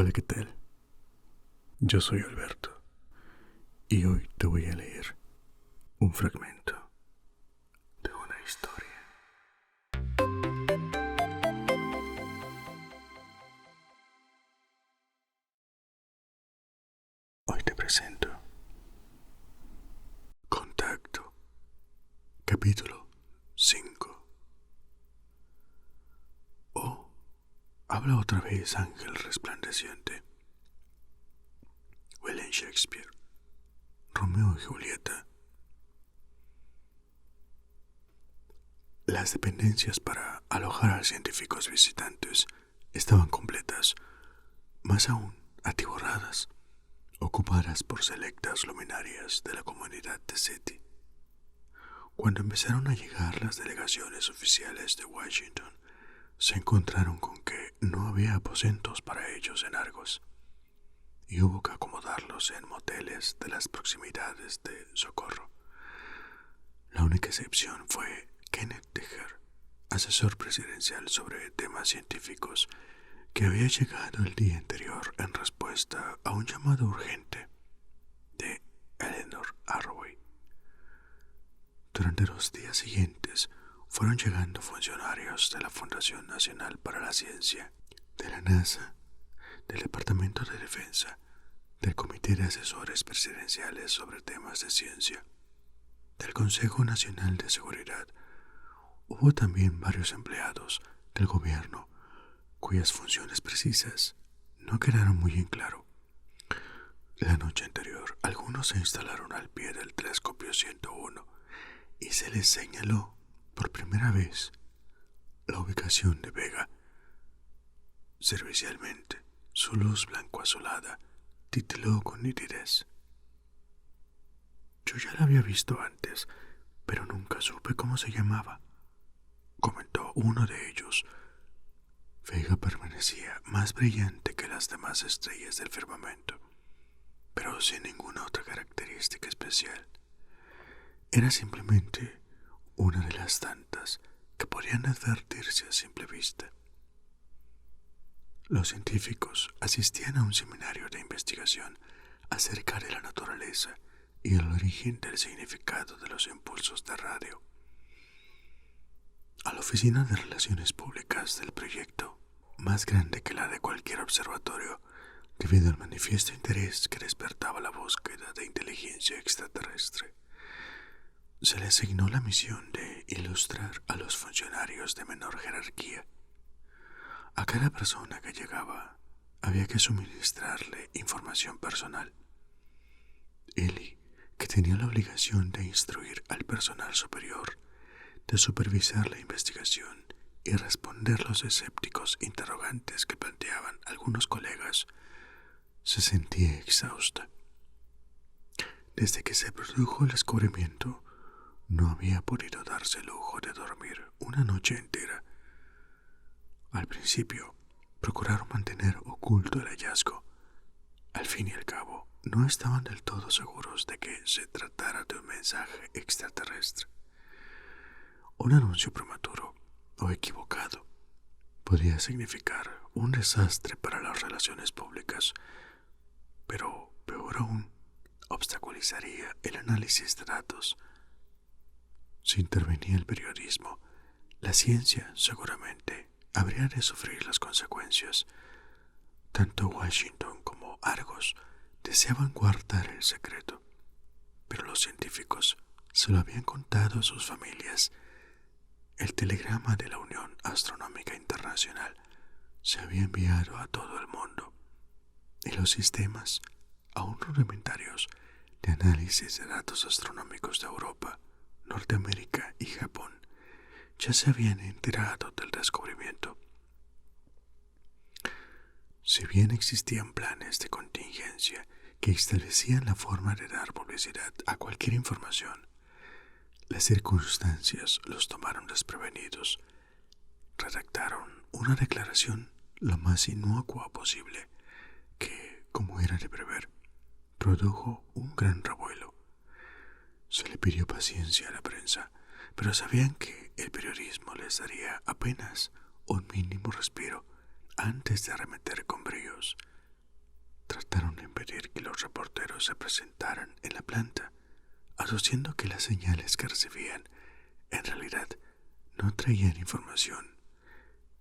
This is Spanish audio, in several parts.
Hola, ¿qué tal? Yo soy Alberto y hoy te voy a leer un fragmento de una historia. Hoy te presento Contacto, capítulo 5. Oh, habla otra vez ángel resplandeciente. William Shakespeare, Romeo y Julieta. Las dependencias para alojar a científicos visitantes estaban completas, más aún atiborradas, ocupadas por selectas luminarias de la comunidad de SETI. Cuando empezaron a llegar las delegaciones oficiales de Washington, se encontraron con que no había aposentos para ellos en Argos, y hubo que acomodarlos en moteles de las proximidades de Socorro. La única excepción fue Kenneth Deger, asesor presidencial sobre temas científicos, que había llegado el día anterior en respuesta a un llamado urgente de Eleanor Arroway. Durante los días siguientes fueron llegando funcionarios de la Fundación Nacional para la Ciencia, de la NASA, del Departamento de Defensa, del Comité de Asesores Presidenciales sobre Temas de Ciencia, del Consejo Nacional de Seguridad. Hubo también varios empleados del gobierno cuyas funciones precisas no quedaron muy en claro. La noche anterior, algunos se instalaron al pie del telescopio 101 y se les señaló por primera vez la ubicación de Vega. Servicialmente, su luz blanco-azulada titiló con nitidez. Yo ya la había visto antes, pero nunca supe cómo se llamaba, comentó uno de ellos. Vega permanecía más brillante que las demás estrellas del firmamento, pero sin ninguna otra característica especial. Era simplemente una de las tantas que podían advertirse a simple vista. Los científicos asistían a un seminario de investigación acerca de la naturaleza y el origen del significado de los impulsos de radio. A la oficina de relaciones públicas del proyecto, más grande que la de cualquier observatorio, debido al manifiesto interés que despertaba la búsqueda de inteligencia extraterrestre, se le asignó la misión de ilustrar a los funcionarios de menor jerarquía. A cada persona que llegaba había que suministrarle información personal. Ellie, que tenía la obligación de instruir al personal superior, de supervisar la investigación y responder los escépticos interrogantes que planteaban algunos colegas, se sentía exhausta. Desde que se produjo el descubrimiento, no había podido darse el lujo de dormir una noche entera. Al principio, procuraron mantener oculto el hallazgo. Al fin y al cabo, no estaban del todo seguros de que se tratara de un mensaje extraterrestre. Un anuncio prematuro o equivocado podría significar un desastre para las relaciones públicas, pero peor aún, obstaculizaría el análisis de datos. Si intervenía el periodismo, la ciencia seguramente habría de sufrir las consecuencias. Tanto Washington como Argos deseaban guardar el secreto, pero los científicos se lo habían contado a sus familias. El telegrama de la Unión Astronómica Internacional se había enviado a todo el mundo, y los sistemas, aún rudimentarios, de análisis de datos astronómicos de Europa, Norteamérica y Japón ya se habían enterado del descubrimiento. Si bien existían planes de contingencia que establecían la forma de dar publicidad a cualquier información, las circunstancias los tomaron desprevenidos. Redactaron una declaración lo más inocua posible que, como era de prever, produjo un gran revuelo. Se le pidió paciencia a la prensa, pero sabían que el periodismo les daría apenas un mínimo respiro antes de arremeter con bríos. pedir que los reporteros se presentaran en la planta, aduciendo que las señales que recibían en realidad no traían información,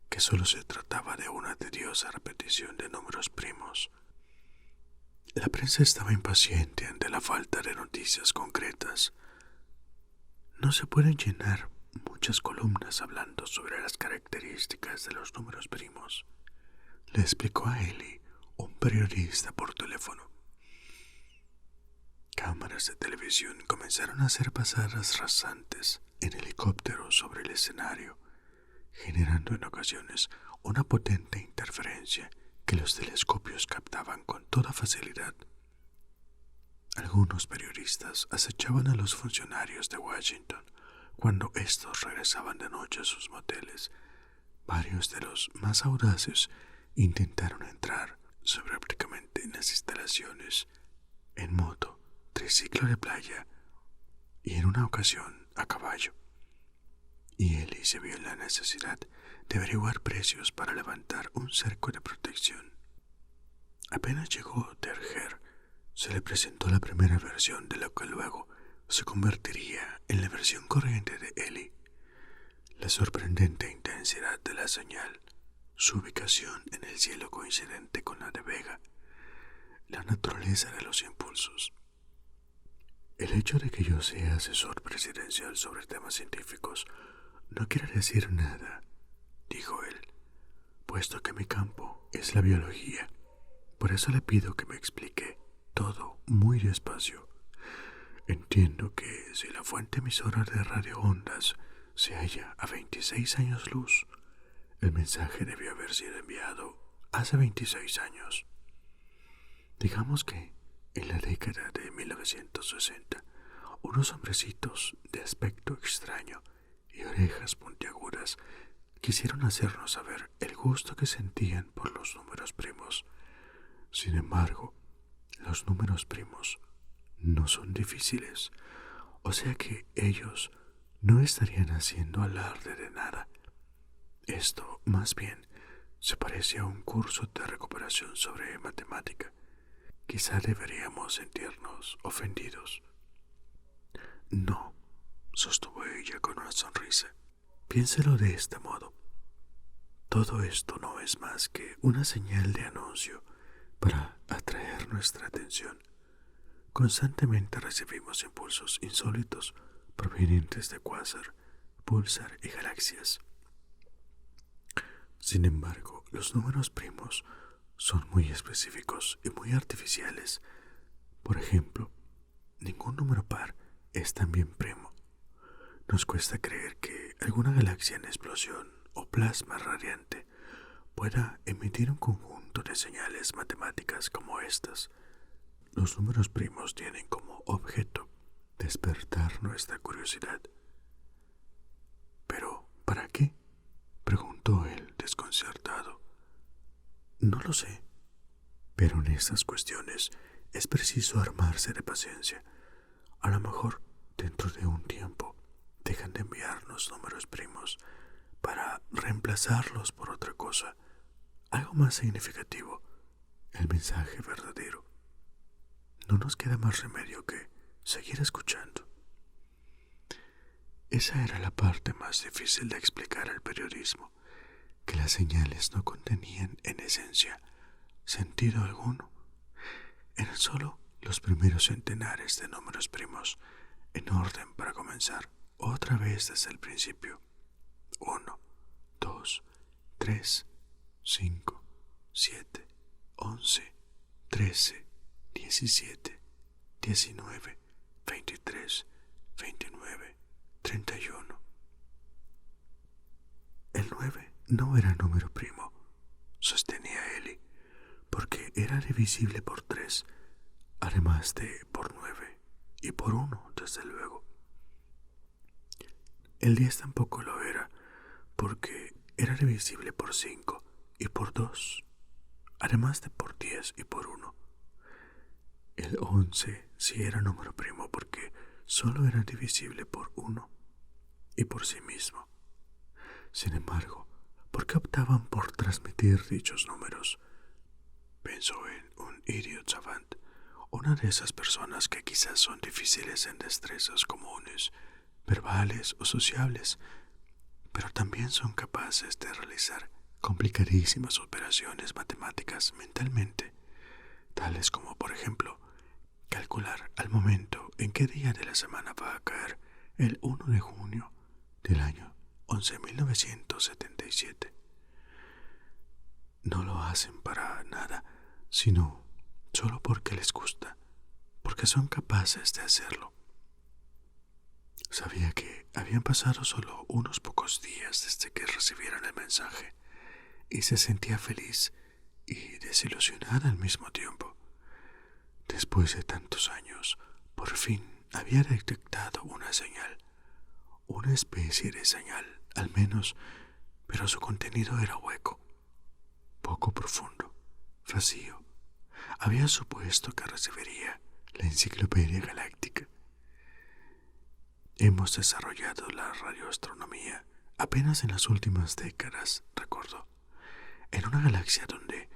que solo se trataba de una tediosa repetición de números primos. La prensa estaba impaciente ante la falta de noticias concretas. No se pueden llenar muchas columnas hablando sobre las características de los números primos, le explicó a Ellie un periodista por teléfono. Cámaras de televisión comenzaron a hacer pasadas rasantes en helicópteros sobre el escenario, generando en ocasiones una potente interferencia que los telescopios captaban con toda facilidad. Algunos periodistas acechaban a los funcionarios de Washington cuando estos regresaban de noche a sus moteles. Varios de los más audaces intentaron entrar subrepticamente en las instalaciones, en moto, triciclo de playa y en una ocasión a caballo. Y Ellie se vio en la necesidad de averiguar precios para levantar un cerco de protección. Apenas llegó Terger, se le presentó la primera versión de lo que luego se convertiría en la versión corriente de Ellie. La sorprendente intensidad de la señal, su ubicación en el cielo coincidente con la de Vega, la naturaleza de los impulsos. El hecho de que yo sea asesor presidencial sobre temas científicos no quiere decir nada, dijo él, puesto que mi campo es la biología. Por eso le pido que me explique todo muy despacio. Entiendo que si la fuente emisora de radioondas se halla a 26 años luz, el mensaje debió haber sido enviado hace 26 años. Digamos que en la década de 1960, unos hombrecitos de aspecto extraño y orejas puntiagudas quisieron hacernos saber el gusto que sentían por los números primos. Sin embargo, los números primos no son difíciles, o sea que ellos no estarían haciendo alarde de nada. Esto, más bien, se parece a un curso de recuperación sobre matemática. Quizá deberíamos sentirnos ofendidos. No, sostuvo ella con una sonrisa. Piénselo de este modo. Todo esto no es más que una señal de anuncio para atraer nuestra atención. Constantemente recibimos impulsos insólitos provenientes de cuásar, pulsar y galaxias. Sin embargo, los números primos son muy específicos y muy artificiales. Por ejemplo, ningún número par es también primo. Nos cuesta creer que alguna galaxia en explosión o plasma radiante pueda emitir un conjunto de señales matemáticas como estas. Los números primos tienen como objeto despertar nuestra curiosidad. ¿Pero para qué?, preguntó él desconcertado. No lo sé, pero en estas cuestiones es preciso armarse de paciencia. A lo mejor dentro de un tiempo dejan de enviarnos números primos para reemplazarlos por otra cosa, algo más significativo, el mensaje verdadero. No nos queda más remedio que seguir escuchando. Esa era la parte más difícil de explicar al periodismo, que las señales no contenían en esencia sentido alguno. Eran solo los primeros centenares de números primos, en orden para comenzar otra vez desde el principio. 1, 2, 3, 5, 7, 11, 13, 17, 19, 23, 29, 31. El 9 no era número primo, sostenía Ellie, porque era divisible por 3, además de por 9 y por 1, desde luego. El 10 tampoco lo era, porque era divisible por 5 y por 2, además de por 10 y por 1. El 11 sí era número primo porque solo era divisible por 1 y por sí mismo. Sin embargo, ¿por qué optaban por transmitir dichos números? Pensó en un idiot savant una de esas personas que quizás son difíciles en destrezas comunes, verbales o sociables, pero también son capaces de realizar complicadísimas operaciones matemáticas mentalmente, tales como, por ejemplo, calcular al momento en qué día de la semana va a caer el 1 de junio del año 11.977. No lo hacen para nada, sino solo porque les gusta, porque son capaces de hacerlo. Sabía que habían pasado solo unos pocos días desde que recibieran el mensaje y se sentía feliz y desilusionada al mismo tiempo. Después de tantos años, por fin había detectado una señal, una especie de señal, al menos, pero su contenido era hueco, poco profundo, vacío. Había supuesto que recibiría la Enciclopedia Galáctica. Hemos desarrollado la radioastronomía apenas en las últimas décadas, recordó, en una galaxia donde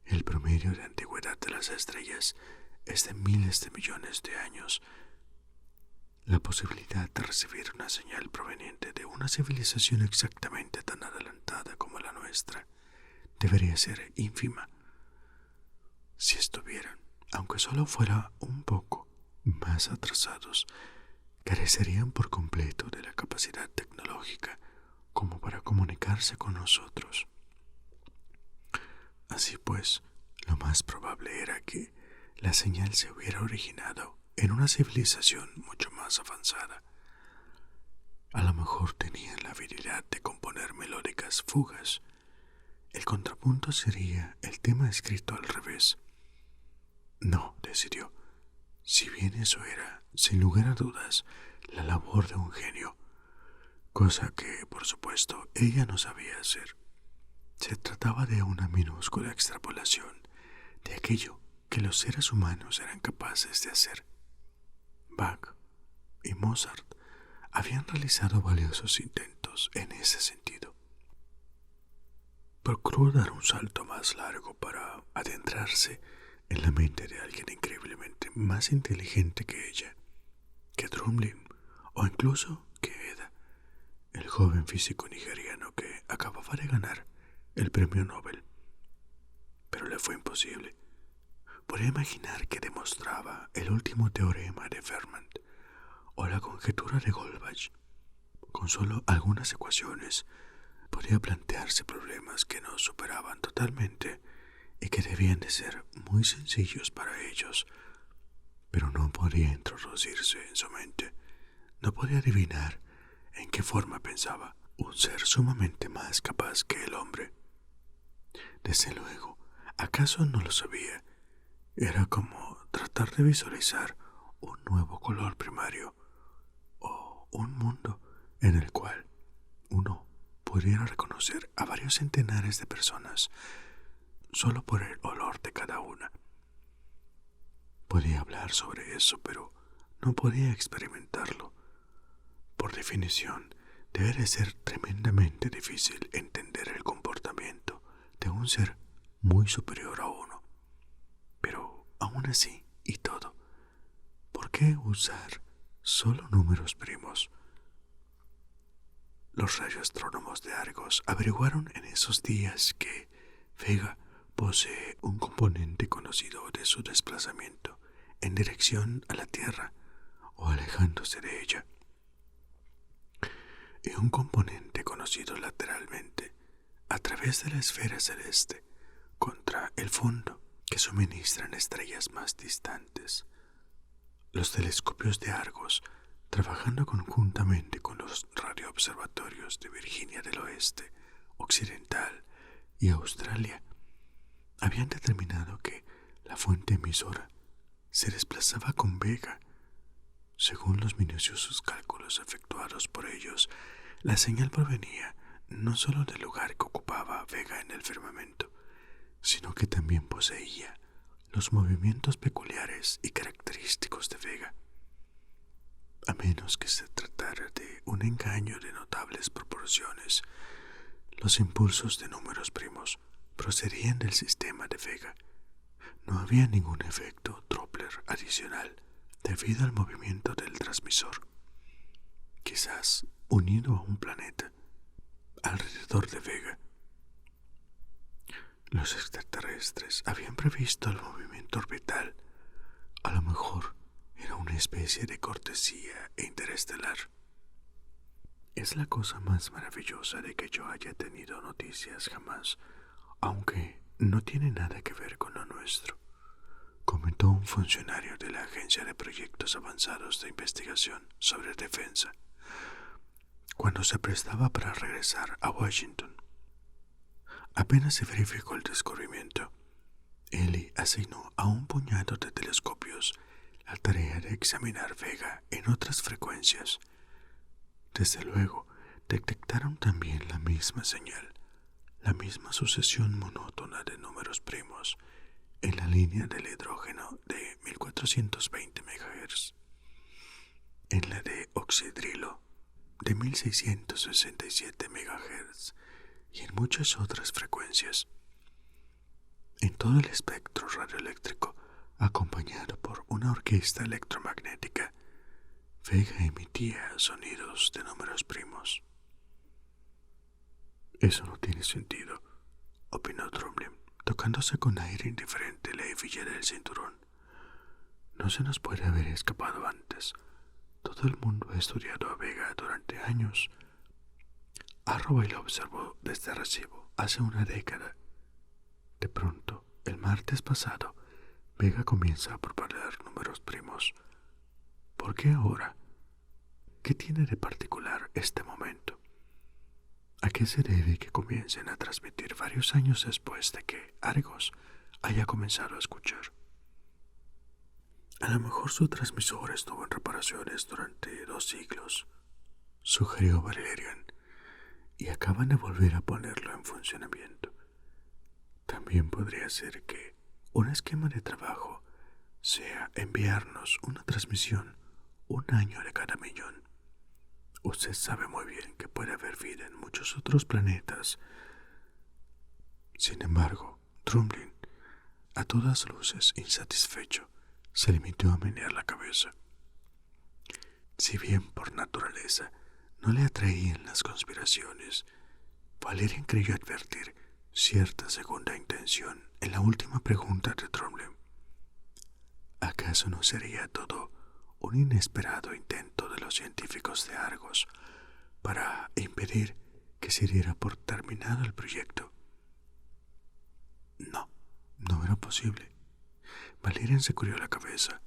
el promedio de antigüedad de las estrellas es de miles de millones de años. La posibilidad de recibir una señal proveniente de una civilización exactamente tan adelantada como la nuestra debería ser ínfima. Si estuvieran, aunque solo fuera un poco más atrasados, carecerían por completo de la capacidad tecnológica como para comunicarse con nosotros. Así pues, lo más probable era que la señal se hubiera originado en una civilización mucho más avanzada. A lo mejor tenían la habilidad de componer melódicas fugas. El contrapunto sería el tema escrito al revés. No, decidió. Si bien eso era, sin lugar a dudas, la labor de un genio, cosa que, por supuesto, ella no sabía hacer. Se trataba de una minúscula extrapolación de aquello que los seres humanos eran capaces de hacer. Bach y Mozart habían realizado valiosos intentos en ese sentido. Procuró dar un salto más largo para adentrarse en la mente de alguien increíblemente más inteligente que ella, que Drumlin o incluso que Eda, el joven físico nigeriano que acababa de ganar el premio Nobel. Pero le fue imposible. Podía imaginar que demostraba el último teorema de Fermat o la conjetura de Goldbach. Con solo algunas ecuaciones podía plantearse problemas que nos superaban totalmente y que debían de ser muy sencillos para ellos, pero no podía introducirse en su mente, no podía adivinar en qué forma pensaba un ser sumamente más capaz que el hombre. Desde luego, ¿acaso no lo sabía? Era como tratar de visualizar un nuevo color primario o un mundo en el cual uno pudiera reconocer a varios centenares de personas solo por el olor de cada una. Podía hablar sobre eso, pero no podía experimentarlo. Por definición, debe de ser tremendamente difícil entender el comportamiento de un ser muy superior a uno. Pero aún así, y todo, ¿por qué usar solo números primos? Los radioastrónomos de Argos averiguaron en esos días que Vega posee un componente conocido de su desplazamiento en dirección a la Tierra o alejándose de ella, y un componente conocido lateralmente a través de la esfera celeste contra el fondo que suministran estrellas más distantes. Los telescopios de Argos, trabajando conjuntamente con los radioobservatorios de Virginia del Oeste, Occidental y Australia, habían determinado que la fuente emisora se desplazaba con Vega. Según los minuciosos cálculos efectuados por ellos, la señal provenía no solo del lugar que ocupaba Vega en el firmamento, sino que también poseía los movimientos peculiares y característicos de Vega. A menos que se tratara de un engaño de notables proporciones, los impulsos de números primos procedían del sistema de Vega, No había ningún efecto Doppler adicional debido al movimiento del transmisor, quizás unido a un planeta alrededor de Vega. Los extraterrestres habían previsto el movimiento orbital. A lo mejor era una especie de cortesía interestelar. Es la cosa más maravillosa de que yo haya tenido noticias jamás, aunque no tiene nada que ver con lo nuestro, comentó un funcionario de la Agencia de Proyectos Avanzados de Investigación sobre Defensa, cuando se prestaba para regresar a Washington. Apenas se verificó el descubrimiento, Ellie asignó a un puñado de telescopios la tarea de examinar Vega en otras frecuencias. Desde luego, detectaron también la misma señal, la misma sucesión monótona de números primos en la línea del hidrógeno de 1420 MHz, en la de oxidrilo de 1667 MHz y en muchas otras frecuencias. En todo el espectro radioeléctrico, acompañado por una orquesta electromagnética, Vega emitía sonidos de números primos. Eso no tiene sentido, opinó Drumlin, tocándose con aire indiferente la hebilla del cinturón. No se nos puede haber escapado antes. Todo el mundo ha estudiado a Vega durante años. Arroway lo observó desde Arecibo hace una década. De pronto, el martes pasado, Vega comienza a propagar números primos. ¿Por qué ahora? ¿Qué tiene de particular este momento? ¿A qué se debe que comiencen a transmitir varios años después de que Argos haya comenzado a escuchar? A lo mejor su transmisor estuvo en reparaciones durante 2 siglos, sugirió Valerian, y acaban de volver a ponerlo en funcionamiento. También podría ser que un esquema de trabajo sea enviarnos una transmisión 1 año de cada millón. Usted sabe muy bien que puede haber vida en muchos otros planetas. Sin embargo, Drumlin, a todas luces insatisfecho, se limitó a menear la cabeza. Si bien por naturaleza no le atraían las conspiraciones, Valerian creyó advertir cierta segunda intención en la última pregunta de Drumlin. ¿Acaso no sería todo un inesperado intento de los científicos de Argos para impedir que se diera por terminado el proyecto? No era posible. Valerian se cubrió la cabeza.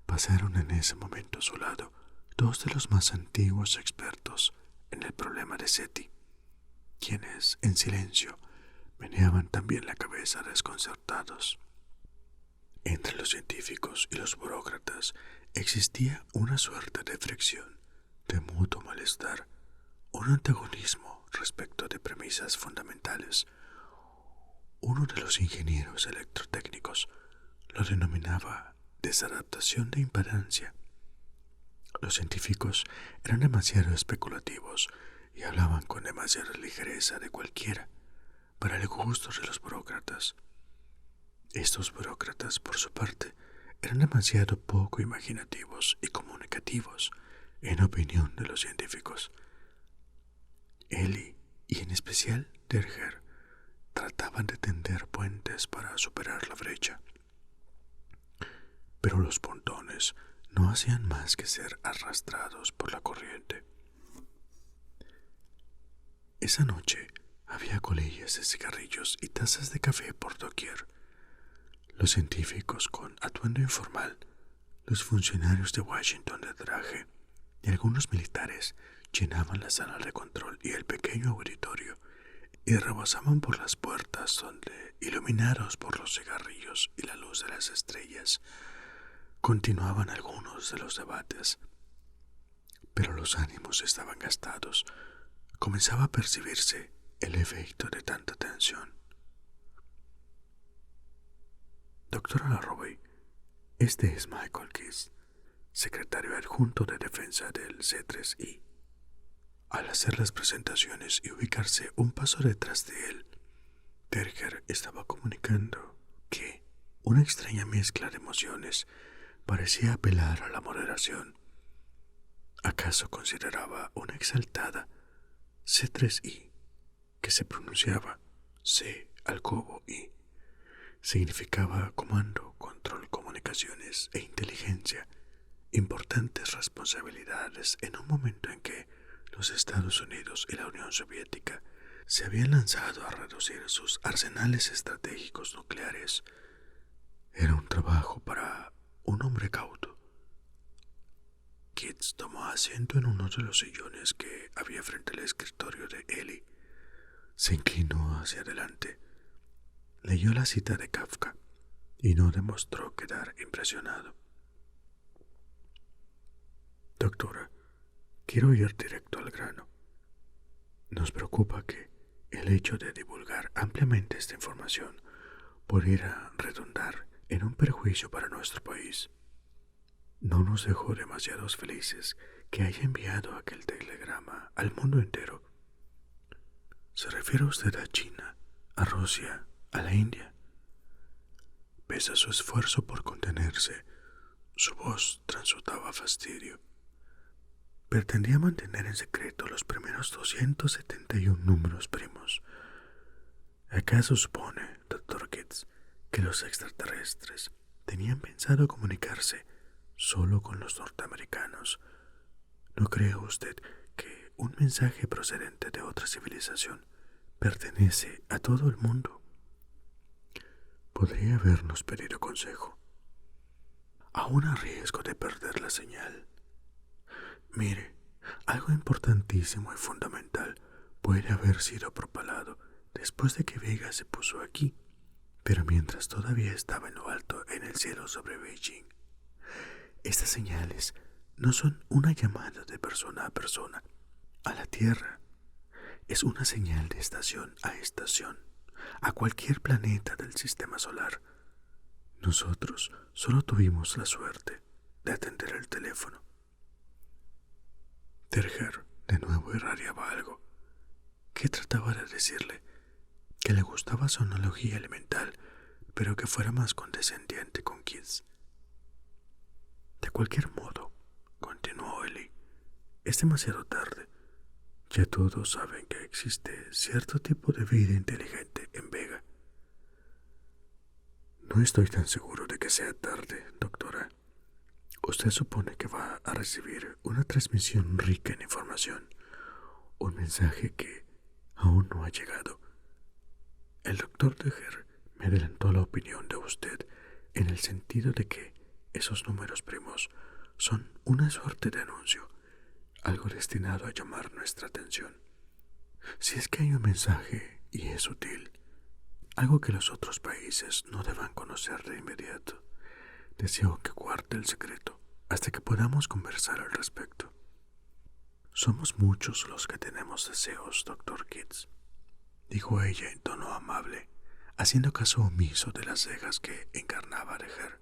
Pasaron en ese momento a su lado 2 de los más antiguos expertos en el problema de SETI, quienes, en silencio, meneaban también la cabeza desconcertados. Entre los científicos y los burócratas existía una suerte de fricción, de mutuo malestar, un antagonismo respecto de premisas fundamentales. Uno de los ingenieros electrotécnicos lo denominaba desadaptación de impedancia. Los científicos eran demasiado especulativos y hablaban con demasiada ligereza de cualquiera, para el gusto de los burócratas. Estos burócratas, por su parte, eran demasiado poco imaginativos y comunicativos, en opinión de los científicos. Ellie, y en especial Derger, trataban de tender puentes para superar la brecha. Pero los pontones no hacían más que ser arrastrados por la corriente. Esa noche había colillas de cigarrillos y tazas de café por doquier. Los científicos con atuendo informal, los funcionarios de Washington de traje y algunos militares llenaban la sala de control y el pequeño auditorio y rebasaban por las puertas donde, iluminados por los cigarrillos y la luz de las estrellas, continuaban algunos de los debates. Pero los ánimos estaban gastados. Comenzaba a percibirse el efecto de tanta tensión. Doctor Arroway, este es Michael Keyes, secretario adjunto de defensa del C3I. Al hacer las presentaciones y ubicarse un paso detrás de él, Derger estaba comunicando que una extraña mezcla de emociones. Parecía apelar a la moderación. ¿Acaso consideraba una exaltada C3I, que se pronunciaba C alcobo I? Significaba comando, control, comunicaciones e inteligencia, importantes responsabilidades en un momento en que los Estados Unidos y la Unión Soviética se habían lanzado a reducir sus arsenales estratégicos nucleares. Era un trabajo para un hombre cauto. Kitts tomó asiento en uno de los sillones que había frente al escritorio de Ellie. Se inclinó hacia adelante. Leyó la cita de Kafka y no demostró quedar impresionado. Doctora, quiero ir directo al grano. Nos preocupa que el hecho de divulgar ampliamente esta información pudiera redundar en un perjuicio para nuestro país. No nos dejó demasiados felices que haya enviado aquel telegrama al mundo entero. ¿Se refiere usted a China, a Rusia, a la India? Pese a su esfuerzo por contenerse, su voz transudaba fastidio. Pretendía mantener en secreto los primeros 271 números primos. ¿Acaso supone, Dr. Kitts, que los extraterrestres tenían pensado comunicarse solo con los norteamericanos? ¿No cree usted que un mensaje procedente de otra civilización pertenece a todo el mundo? Podría habernos pedido consejo, aún a riesgo de perder la señal. Mire, algo importantísimo y fundamental puede haber sido propalado después de que Vega se puso aquí, pero mientras todavía estaba en lo alto en el cielo sobre Beijing. Estas señales no son una llamada de persona a la Tierra. Es una señal de estación a estación, a cualquier planeta del sistema solar. Nosotros solo tuvimos la suerte de atender el teléfono. Terger de nuevo irradiaba algo. ¿Qué trataba de decirle? Que le gustaba su analogía elemental, pero que fuera más condescendiente con Kitts. De cualquier modo, continuó Ellie, es demasiado tarde. Ya todos saben que existe cierto tipo de vida inteligente en Vega. No estoy tan seguro de que sea tarde, doctora. Usted supone que va a recibir una transmisión rica en información, un mensaje que aún no ha llegado. El doctor Terger me adelantó la opinión de usted en el sentido de que esos números primos son una suerte de anuncio, algo destinado a llamar nuestra atención. Si es que hay un mensaje y es útil, algo que los otros países no deban conocer de inmediato, deseo que guarde el secreto hasta que podamos conversar al respecto. Somos muchos los que tenemos deseos, Dr. Kitts, dijo ella en tono amable, haciendo caso omiso de las cejas que encarnaba Terger.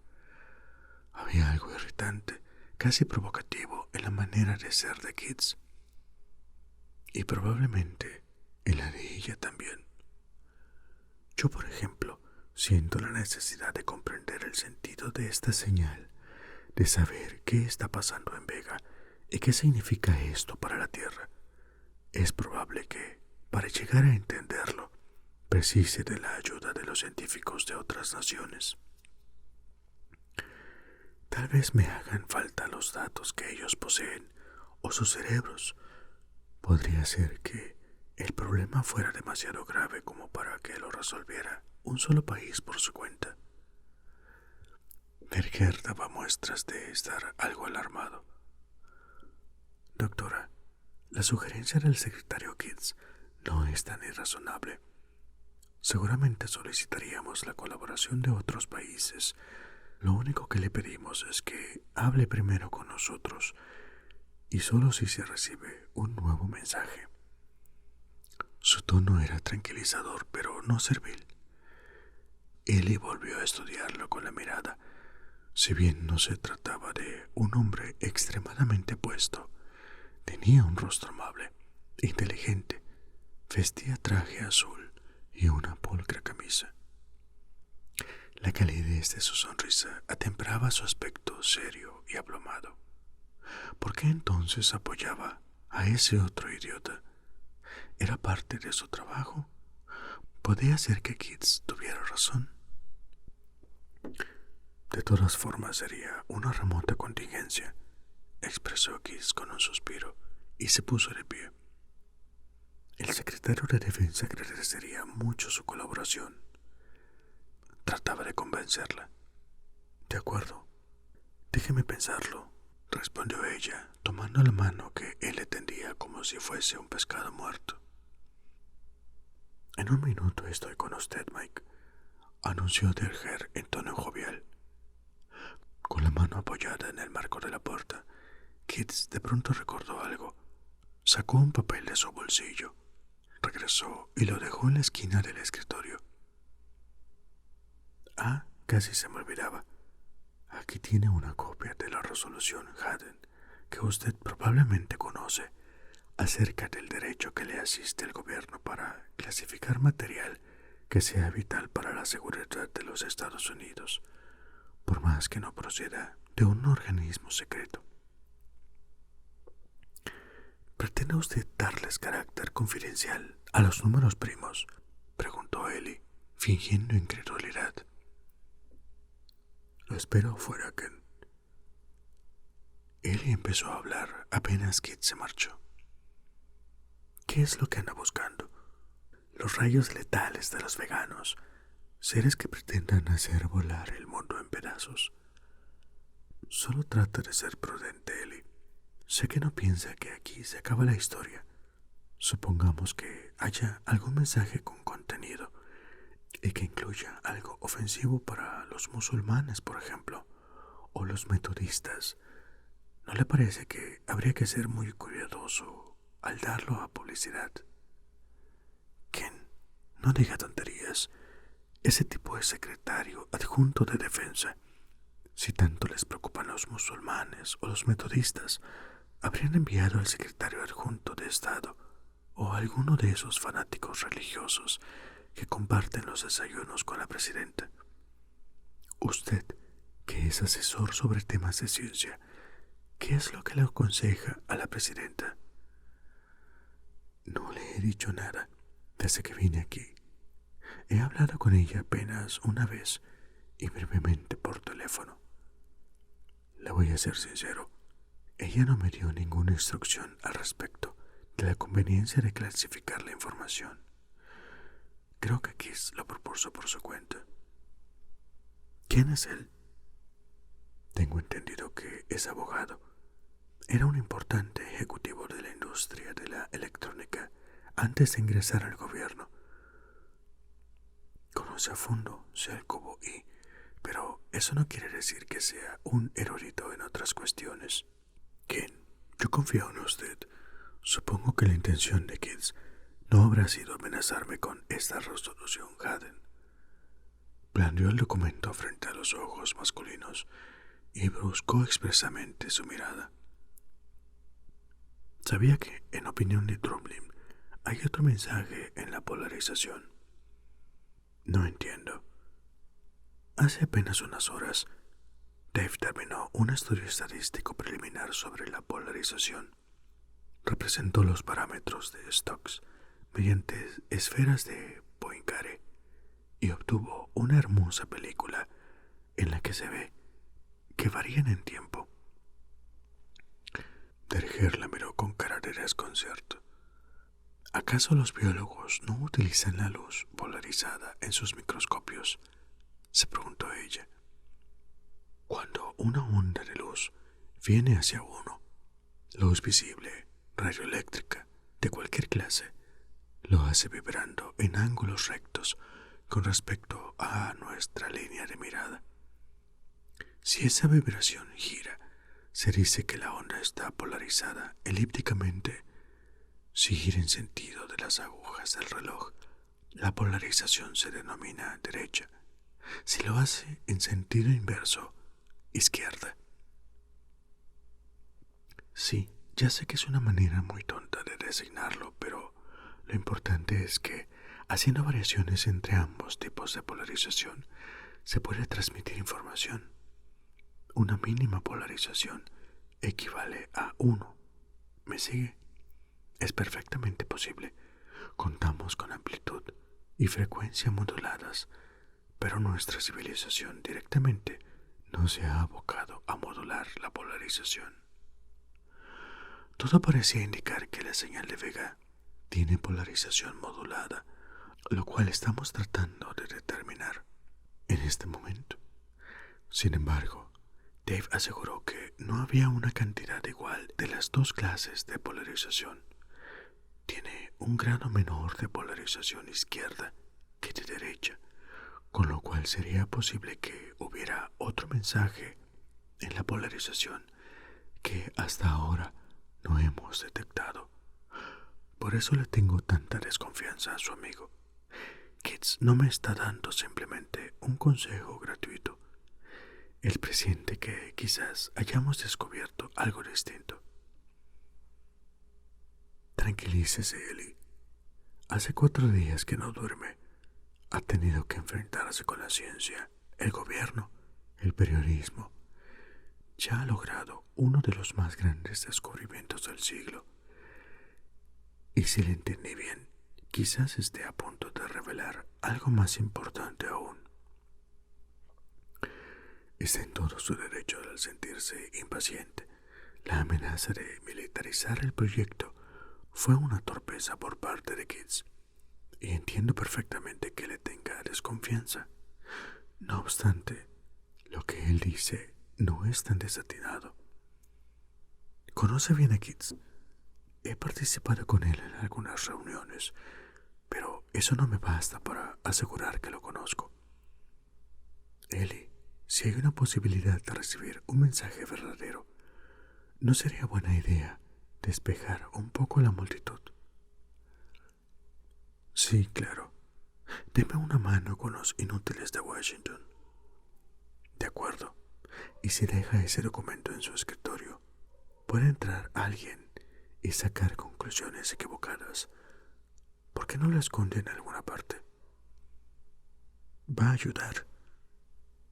Había algo irritante, casi provocativo en la manera de ser de Kitts, y probablemente en la de ella también. Yo, por ejemplo, siento la necesidad de comprender el sentido de esta señal, de saber qué está pasando en Vega y qué significa esto para la Tierra. Es probable que, para llegar a entenderlo, precise de la ayuda de los científicos de otras naciones. Tal vez me hagan falta los datos que ellos poseen o sus cerebros. Podría ser que el problema fuera demasiado grave como para que lo resolviera un solo país por su cuenta. Terger daba muestras de estar algo alarmado. Doctora, la sugerencia del secretario Kitts no es tan irrazonable. Seguramente solicitaríamos la colaboración de otros países. Lo único que le pedimos es que hable primero con nosotros, y solo si se recibe un nuevo mensaje. Su tono era tranquilizador, pero no servil. Ellie volvió a estudiarlo con la mirada. Si bien no se trataba de un hombre extremadamente apuesto, tenía un rostro amable, inteligente, vestía traje azul y una pulcra camisa. La calidez de su sonrisa atemperaba su aspecto serio y aplomado. ¿Por qué entonces apoyaba a ese otro idiota? ¿Era parte de su trabajo? ¿Podía ser que Kitts tuviera razón? De todas formas sería una remota contingencia, expresó Kitts con un suspiro y se puso de pie. El secretario de Defensa agradecería mucho su colaboración. Trataba de convencerla. De acuerdo, déjeme pensarlo, respondió ella, tomando la mano que él le tendía como si fuese un pescado muerto. En un minuto estoy con usted, Mike, anunció Derger en tono jovial. Con la mano apoyada en el marco de la puerta, Kitts de pronto recordó algo. Sacó un papel de su bolsillo, regresó y lo dejó en la esquina del escritorio. Ah, casi se me olvidaba. Aquí tiene una copia de la resolución Haddon que usted probablemente conoce acerca del derecho que le asiste al gobierno para clasificar material que sea vital para la seguridad de los Estados Unidos, por más que no proceda de un organismo secreto. ¿Pretende usted darles carácter confidencial a los números primos?, preguntó Ellie, fingiendo incredulidad. Lo espero fuera, Ken. Ellie empezó a hablar apenas Kitts se marchó. ¿Qué es lo que anda buscando? Los rayos letales de los veganos, seres que pretendan hacer volar el mundo en pedazos. Solo trata de ser prudente, Ellie. Sé que no piensa que aquí se acaba la historia. Supongamos que haya algún mensaje con contenido y que incluya algo ofensivo para los musulmanes, por ejemplo, o los metodistas. ¿No le parece que habría que ser muy cuidadoso al darlo a publicidad? Ken, no diga tonterías. Ese tipo es secretario adjunto de defensa. Si tanto les preocupan los musulmanes o los metodistas, habrían enviado al secretario adjunto de Estado o a alguno de esos fanáticos religiosos que comparten los desayunos con la presidenta. Usted, que es asesor sobre temas de ciencia, ¿qué es lo que le aconseja a la presidenta? No le he dicho nada desde que vine aquí. He hablado con ella apenas una vez y brevemente por teléfono. Le voy a ser sincero, ella no me dio ninguna instrucción al respecto de la conveniencia de clasificar la información. Creo que Kitts lo propuso por su cuenta. ¿Quién es él? Tengo entendido que es abogado. Era un importante ejecutivo de la industria de la electrónica antes de ingresar al gobierno. Conoce a fondo el cubo I, pero eso no quiere decir que sea un erudito en otras cuestiones. Ken, yo confío en usted. Supongo que la intención de Kitts no habrá sido amenazarme con esta resolución Haddon. Blandió el documento frente a los ojos masculinos y bruscó expresamente su mirada. Sabía que, en opinión de Drumlin, hay otro mensaje en la polarización. No entiendo. Hace apenas unas horas, Dave terminó un estudio estadístico preliminar sobre la polarización. Representó los parámetros de Stokes mediante esferas de Poincaré y obtuvo una hermosa película en la que se ve que varían en tiempo. Derger la miró con cara de desconcierto. ¿Acaso los biólogos no utilizan la luz polarizada en sus microscopios?, se preguntó ella. Cuando una onda de luz viene hacia uno, luz visible, radioeléctrica, de cualquier clase, lo hace vibrando en ángulos rectos con respecto a nuestra línea de mirada. Si esa vibración gira, se dice que la onda está polarizada elípticamente. Si gira en sentido de las agujas del reloj, la polarización se denomina derecha. Si lo hace en sentido inverso, izquierda. Sí, ya sé que es una manera muy tonta de designarlo, pero lo importante es que, haciendo variaciones entre ambos tipos de polarización, se puede transmitir información. Una mínima polarización equivale a 1. ¿Me sigue? Es perfectamente posible. Contamos con amplitud y frecuencia moduladas, pero nuestra civilización directamente no se ha abocado a modular la polarización. Todo parecía indicar que la señal de Vega tiene polarización modulada, lo cual estamos tratando de determinar en este momento. Sin embargo, Dave aseguró que no había una cantidad igual de las dos clases de polarización. Tiene un grado menor de polarización izquierda que de derecha, con lo cual sería posible que hubiera otro mensaje en la polarización que hasta ahora no hemos detectado. Por eso le tengo tanta desconfianza a su amigo. Kitts no me está dando simplemente un consejo gratuito. Él presiente que quizás hayamos descubierto algo distinto. Tranquilícese, Ellie. Hace 4 días que no duerme. Ha tenido que enfrentarse con la ciencia, el gobierno, el periodismo. Ya ha logrado uno de los más grandes descubrimientos del siglo. Y si le entendí bien, quizás esté a punto de revelar algo más importante aún. Está en todo su derecho al sentirse impaciente. La amenaza de militarizar el proyecto fue una torpeza por parte de Kitts, y entiendo perfectamente que le tenga desconfianza. No obstante, lo que él dice no es tan desatinado. Conoce bien a Kitts. He participado con él en algunas reuniones, pero eso no me basta para asegurar que lo conozco. Ellie, si hay una posibilidad de recibir un mensaje verdadero, ¿no sería buena idea despejar un poco la multitud? Sí, claro. Deme una mano con los inútiles de Washington. De acuerdo. Y si deja ese documento en su escritorio, puede entrar alguien y sacar conclusiones equivocadas. ¿Por qué no lo esconde en alguna parte? Va a ayudar.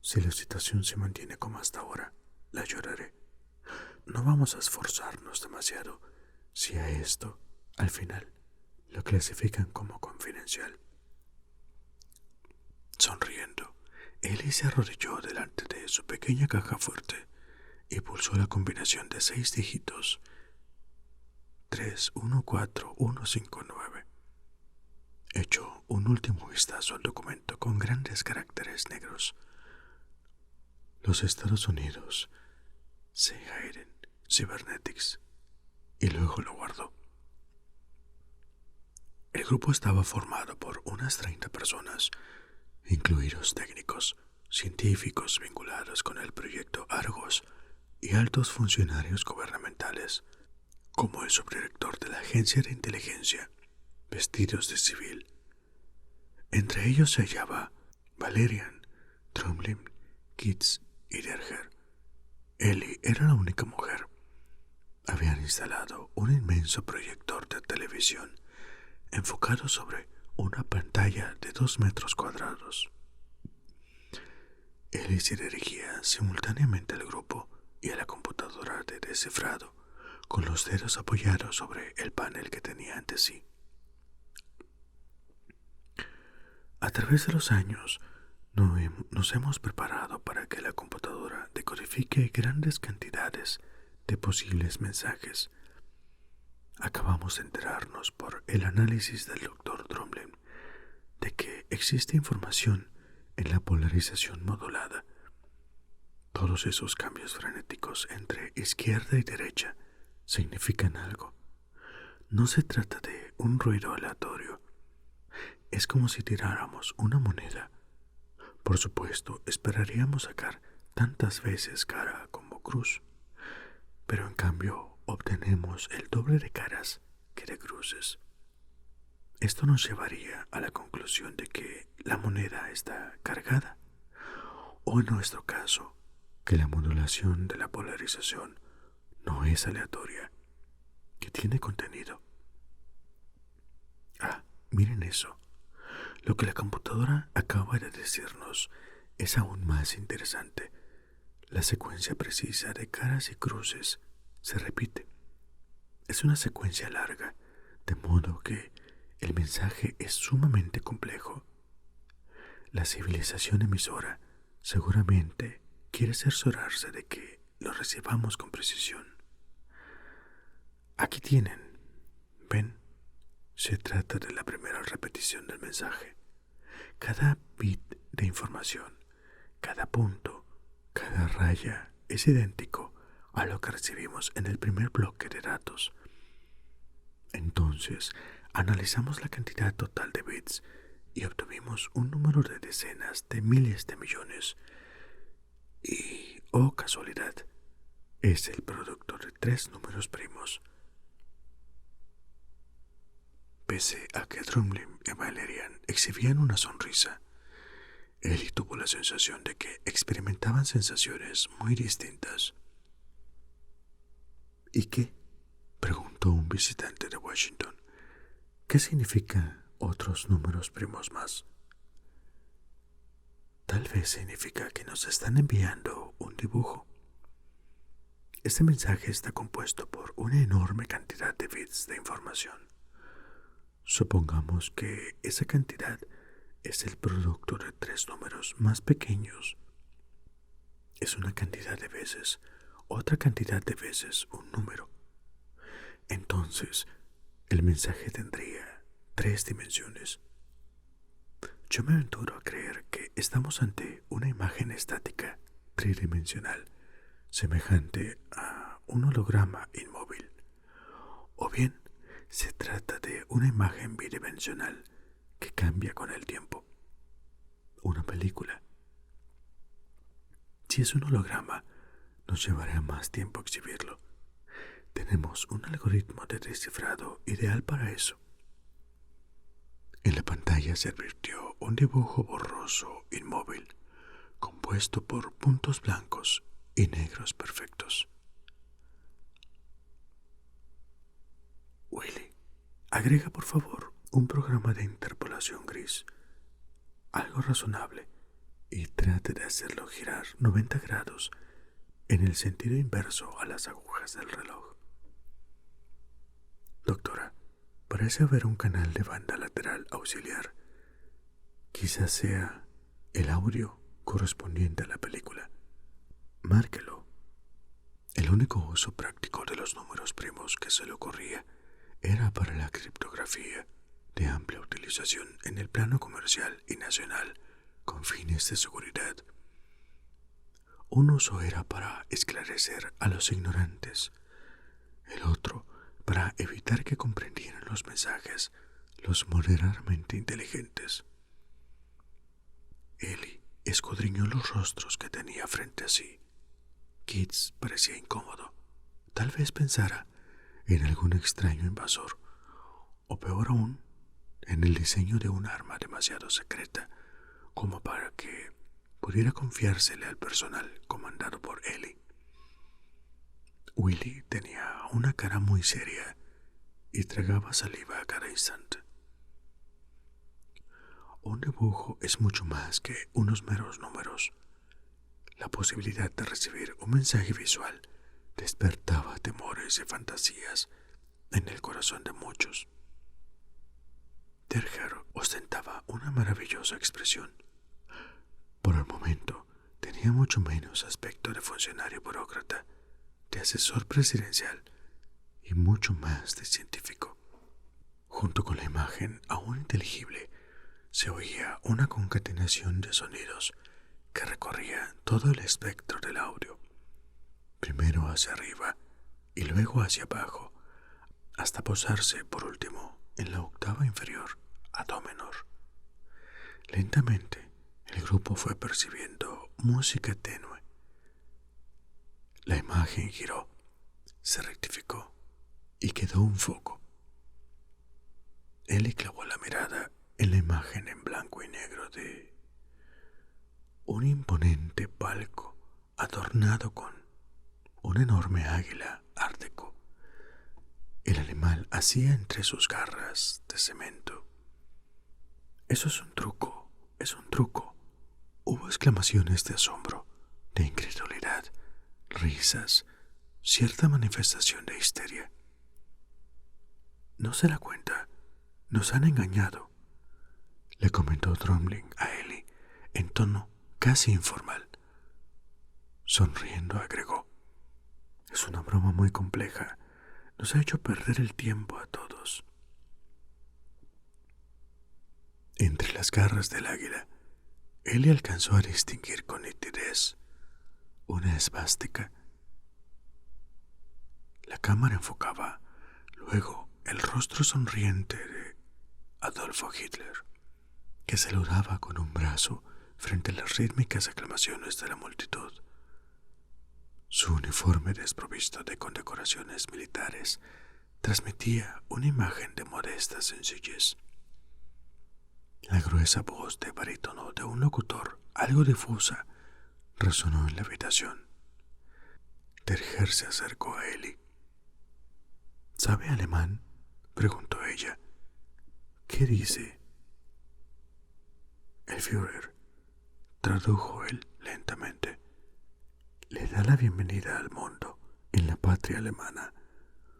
Si la situación se mantiene como hasta ahora, la ayudaré. No vamos a esforzarnos demasiado si a esto, al final, lo clasifican como confidencial. Sonriendo, Ellie se arrodilló delante de su pequeña caja fuerte y pulsó la combinación de 6 dígitos: 314159. Echó un último vistazo al documento con grandes caracteres negros. Los Estados Unidos, C. Hayden Cybernetics, y luego lo guardó. El grupo estaba formado por unas 30 personas, incluidos técnicos, científicos vinculados con el proyecto Argos y altos funcionarios gubernamentales, como el subdirector de la Agencia de Inteligencia, vestidos de civil. Entre ellos se hallaba Valerian, Drumlin, Kitts y Derger. Ellie era la única mujer. Habían instalado un inmenso proyector de televisión enfocado sobre una pantalla de 2 metros cuadrados. Ellie se dirigía simultáneamente al grupo y a la computadora de descifrado, con los dedos apoyados sobre el panel que tenía ante sí. A través de los años, nos hemos preparado para que la computadora decodifique grandes cantidades de posibles mensajes. Acabamos de enterarnos por el análisis del Dr. Drumlin de que existe información en la polarización modulada. Todos esos cambios frenéticos entre izquierda y derecha significan algo. No se trata de un ruido aleatorio. Es como si tiráramos una moneda. Por supuesto, esperaríamos sacar tantas veces cara como cruz, pero en cambio obtenemos el doble de caras que de cruces. Esto nos llevaría a la conclusión de que la moneda está cargada, o en nuestro caso, que la modulación de la polarización no es aleatoria, que tiene contenido. Ah, miren eso. Lo que la computadora acaba de decirnos es aún más interesante. La secuencia precisa de caras y cruces se repite. Es una secuencia larga, de modo que el mensaje es sumamente complejo. La civilización emisora seguramente quiere cerciorarse de que lo recibamos con precisión. Aquí tienen. ¿Ven? Se trata de la primera repetición del mensaje. Cada bit de información, cada punto, cada raya es idéntico a lo que recibimos en el primer bloque de datos. Entonces, analizamos la cantidad total de bits y obtuvimos un número de decenas de miles de millones. Y, oh casualidad, es el producto de 3 números primos. Pese a que Drumlin y Valerian exhibían una sonrisa, Ellie tuvo la sensación de que experimentaban sensaciones muy distintas. ¿Y qué?, preguntó un visitante de Washington. ¿Qué significa otros números primos más? Tal vez significa que nos están enviando un dibujo. Este mensaje está compuesto por una enorme cantidad de bits de información. Supongamos que esa cantidad es el producto de 3 números más pequeños. Es una cantidad de veces, otra cantidad de veces un número. Entonces, el mensaje tendría 3 dimensiones. Yo me aventuro a creer que estamos ante una imagen estática tridimensional, semejante a un holograma inmóvil. O bien, se trata de una imagen bidimensional que cambia con el tiempo. Una película. Si es un holograma, nos llevará más tiempo exhibirlo. Tenemos un algoritmo de descifrado ideal para eso. En la pantalla se advirtió un dibujo borroso inmóvil, compuesto por puntos blancos y negros perfectos. Willy, agrega por favor un programa de interpolación gris, algo razonable, y trate de hacerlo girar 90 grados en el sentido inverso a las agujas del reloj. Doctora, parece haber un canal de banda lateral auxiliar. Quizás sea el audio correspondiente a la película. Márquelo. El único uso práctico de los números primos que se le ocurría era para la criptografía, de amplia utilización en el plano comercial y nacional con fines de seguridad. Un uso era para esclarecer a los ignorantes, el otro para evitar que comprendieran los mensajes los moderadamente inteligentes. Ellie escudriñó los rostros que tenía frente a sí. Kitts parecía incómodo. Tal vez pensara en algún extraño invasor, o peor aún, en el diseño de un arma demasiado secreta como para que pudiera confiársele al personal comandado por Ellie. Willy tenía una cara muy seria y tragaba saliva a cada instante. Un dibujo es mucho más que unos meros números. La posibilidad de recibir un mensaje visual despertaba temores y fantasías en el corazón de muchos. Terger ostentaba una maravillosa expresión. Por el momento, tenía mucho menos aspecto de funcionario burócrata, de asesor presidencial y mucho más de científico. Junto con la imagen aún inteligible, se oía una concatenación de sonidos que recorría todo el espectro del audio, primero hacia arriba y luego hacia abajo, hasta posarse por último en la octava inferior, a do menor. Lentamente, el grupo fue percibiendo música tenue. La imagen giró, se rectificó y quedó un foco. Ellie clavó la mirada en la imagen en blanco y negro de un imponente palco adornado con una enorme águila art déco. El animal hacía entre sus garras de cemento. Eso es un truco, Hubo exclamaciones de asombro, de incredulidad, risas, cierta manifestación de histeria. «No se da cuenta, nos han engañado», le comentó Drumling a Ellie en tono casi informal. Sonriendo agregó: «Es una broma muy compleja. Nos ha hecho perder el tiempo a todos». Entre las garras del águila, Ellie alcanzó a distinguir con nitidez una esvástica. La cámara enfocaba luego el rostro sonriente de Adolfo Hitler, que saludaba con un brazo frente a las rítmicas aclamaciones de la multitud. Su uniforme desprovisto de condecoraciones militares transmitía una imagen de modesta sencillez. La gruesa voz de barítono de un locutor algo difusa resonó en la habitación. Terger se acercó a Ellie. «¿Sabe alemán?», preguntó ella. «¿Qué dice?». «El Führer», tradujo él lentamente, «le da la bienvenida al mundo en la patria alemana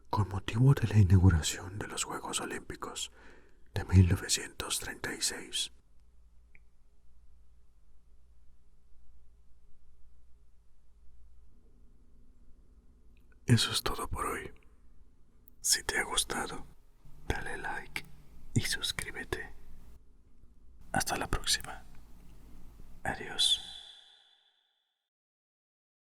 con motivo de la inauguración de los Juegos Olímpicos de 1936. Eso es todo por hoy. Si te ha gustado, dale like y suscríbete. Hasta la próxima. Adiós.